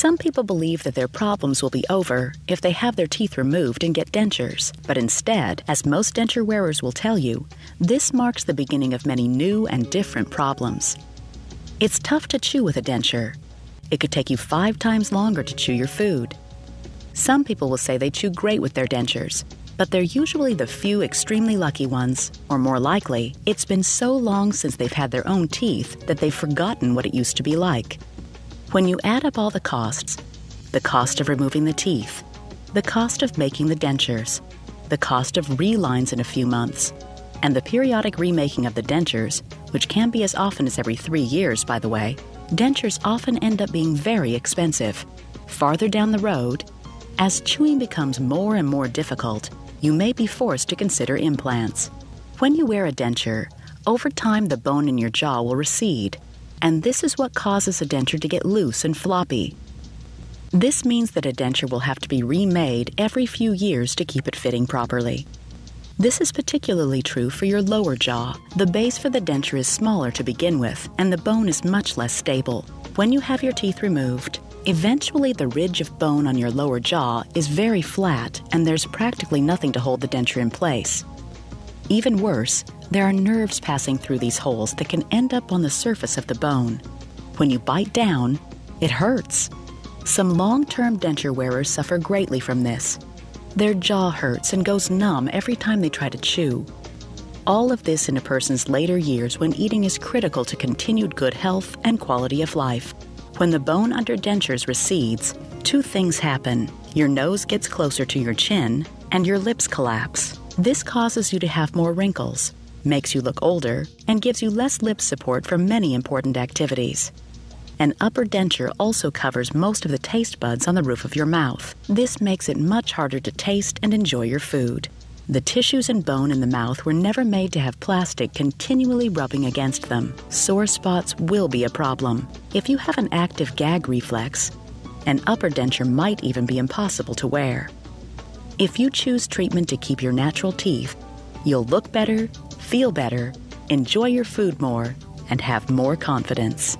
Some people believe that their problems will be over if they have their teeth removed and get dentures. But instead, as most denture wearers will tell you, this marks the beginning of many new and different problems. It's tough to chew with a denture. It could take you 5 times longer to chew your food. Some people will say they chew great with their dentures, but they're usually the few extremely lucky ones, or more likely, it's been so long since they've had their own teeth that they've forgotten what it used to be like. When you add up all the costs, the cost of removing the teeth, the cost of making the dentures, the cost of relines in a few months, and the periodic remaking of the dentures, which can be as often as every 3 years, by the way, dentures often end up being very expensive. Farther down the road, as chewing becomes more and more difficult, you may be forced to consider implants. When you wear a denture, over time the bone in your jaw will recede, and this is what causes a denture to get loose and floppy. This means that a denture will have to be remade every few years to keep it fitting properly. This is particularly true for your lower jaw. The base for the denture is smaller to begin with, and the bone is much less stable. When you have your teeth removed, eventually the ridge of bone on your lower jaw is very flat, and there's practically nothing to hold the denture in place. Even worse, there are nerves passing through these holes that can end up on the surface of the bone. When you bite down, it hurts. Some long-term denture wearers suffer greatly from this. Their jaw hurts and goes numb every time they try to chew. All of this in a person's later years when eating is critical to continued good health and quality of life. When the bone under dentures recedes, 2 things happen. Your nose gets closer to your chin, and your lips collapse. This causes you to have more wrinkles, makes you look older, and gives you less lip support for many important activities. An upper denture also covers most of the taste buds on the roof of your mouth. This makes it much harder to taste and enjoy your food. The tissues and bone in the mouth were never made to have plastic continually rubbing against them. Sore spots will be a problem. If you have an active gag reflex, an upper denture might even be impossible to wear. If you choose treatment to keep your natural teeth, you'll look better, feel better, enjoy your food more, and have more confidence.